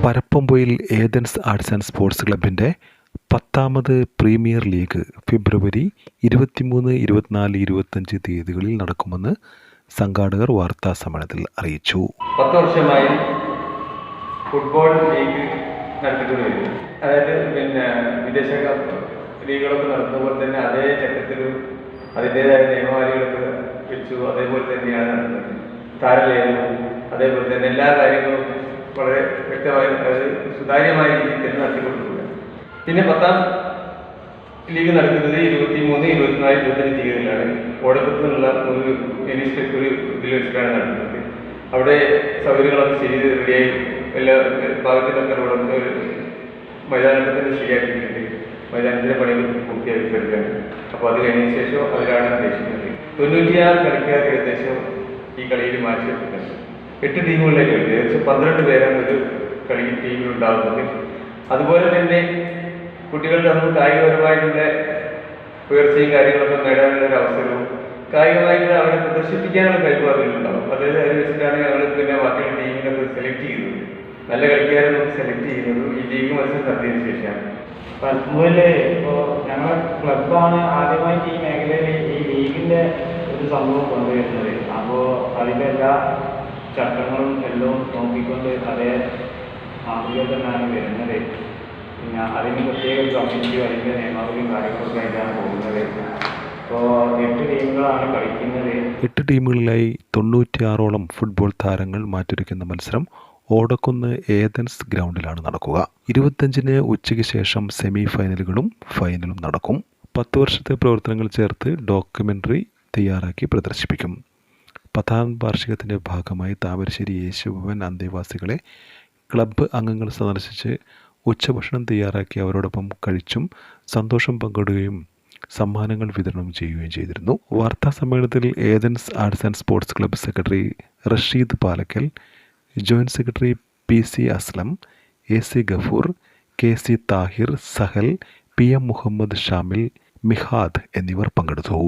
പരപ്പംപൊയിൽ Athens arts and sports ക്ലബിൻ്റെ 10ാമത് premier league ഫെബ്രുവരി 23, 24, 25 തീയതികളിൽ നടക്കുമെന്ന് സംഘാടകർ വാർത്താ സമ്മേളനത്തിൽ അറിയിച്ചു. 10 വർഷമായി ഫുട്ബോൾ ലീഗ് നടത്തിക്കൊണ്ടിരിക്കുന്നു. അതായത് വിദേശ ലീഗുകളൊക്കെ നടത്തുന്ന പോലെ തന്നെ അതേ ചട്ടത്തിലും അതിൻ്റേതായ നിയമവാദികളൊക്കെ വെച്ചു അതേപോലെ തന്നെയാണ് നടത്തുന്നത്. താരലേഖനവും അതേപോലെ തന്നെ എല്ലാ കാര്യങ്ങളും വളരെ വ്യക്തമായി സുതാര്യമായ രീതിയിൽ തന്നെ നടത്തിക്കൊണ്ടിരിക്കുക. പിന്നെ 10ാം ലീഗ് നടക്കുന്നത് 23, 24, 25 തീയതികളിലാണ്. ഓടക്കത്തു നിന്നുള്ള ഒരു ഇതിൽ വെച്ചിട്ടാണ് നടക്കുന്നത്. അവിടെ സൗകര്യങ്ങളൊക്കെ ചെയ്ത് റെഡിയായി എല്ലാ ഭാഗത്തിനൊക്കെ റോഡൊക്കെ മൈതാനത്തിന് ശരിയാക്കിയിട്ടുണ്ട്. മൈതാനത്തിൻ്റെ പണികൾ പൂർത്തിയാക്കി എടുക്കുകയാണ്. അപ്പോൾ അത് കഴിഞ്ഞ ശേഷം അതിലാണ് ഉദ്ദേശിക്കുന്നത്. 96 കളിക്കാർ ഏകദേശം ഈ കളിയിൽ മാറ്റിവെച്ചിട്ടുണ്ട്. 8 ടീമുകളിലേക്ക് കളി, ഏകദേശം 12 പേരാണ് ഒരു കളി ടീമിലുണ്ടാകുന്നത്. അതുപോലെ തന്നെ കുട്ടികളുടെ നമുക്ക് കായികപരമായിട്ടുള്ള ഉയർച്ചയും കാര്യങ്ങളൊക്കെ നേടാനുള്ള ഒരു അവസരവും കായികമായിട്ട് അവരെ പ്രദർശിപ്പിക്കാനുള്ള കഴിവ് അതിലുണ്ടാവും. അതായത് അതിൽ വെച്ചിട്ടാണ് ഞങ്ങൾ ബാക്കിയുള്ള ടീമിനൊക്കെ സെലക്ട് ചെയ്യുന്നത്. നല്ല കളിക്കാരെ നമുക്ക് സെലക്ട് ചെയ്യുന്നത് ഈ ലീഗ് മത്സരം നടത്തിയതിനു ശേഷമാണ്. പരപ്പൂരിൽ ഇപ്പോൾ ഞങ്ങളുടെ ക്ലബ്ബാണ് ആദ്യമായിട്ട് ഈ മേഖലയിൽ ഈ ലീഗിൻ്റെ ഒരു സംഭവം കൊണ്ടുവരുന്നത്. അപ്പോൾ അതിൻ്റെ എല്ലാ ചട്ടങ്ങളും എല്ലാം നോക്കിക്കൊണ്ട് അതേ മാതൃകയിൽ തന്നെയാണ് വരുന്നത്. പിന്നെ അതിന് പ്രത്യേക ഒരു കമ്മിറ്റിയും അതിൻ്റെ നിയമാവലിയും കാര്യങ്ങളൊക്കെ ആയിട്ടാണ് പോകുന്നത്. ഇപ്പോൾ 8 ടീമുകളാണ് കളിക്കുന്നത്. 8 ടീമുകളിലായി 96ഓളം ഫുട്ബോൾ താരങ്ങൾ മാറ്റുരയ്ക്കുന്ന മത്സരം ഓടക്കുന്ന് ഏതൻസ് ഗ്രൗണ്ടിലാണ് നടക്കുക. 25-ന് ഉച്ചയ്ക്ക് ശേഷം സെമി ഫൈനലുകളും ഫൈനലും നടക്കും. 10 വർഷത്തെ പ്രവർത്തനങ്ങൾ ചേർത്ത് ഡോക്യുമെൻ്ററി തയ്യാറാക്കി പ്രദർശിപ്പിക്കും. 10ാം വാർഷികത്തിൻ്റെ ഭാഗമായി താമരശ്ശേരി യേശുഭവൻ അന്തേവാസികളെ ക്ലബ്ബ് അംഗങ്ങൾ സന്ദർശിച്ച് ഉച്ചഭക്ഷണം തയ്യാറാക്കി അവരോടൊപ്പം കഴിച്ചും സന്തോഷം പങ്കിടുകയും സമ്മാനങ്ങൾ വിതരണം ചെയ്യുകയും ചെയ്തിരുന്നു. വാർത്താ സമ്മേളനത്തിൽ Athens arts and sports club secretary Rasheed Palakkal, joint secretary PC Aslam, AC Gafoor, KC Thahir, Sahal, PM Muhammad Shamil, Mihad എന്നിവർ പങ്കെടുത്തു.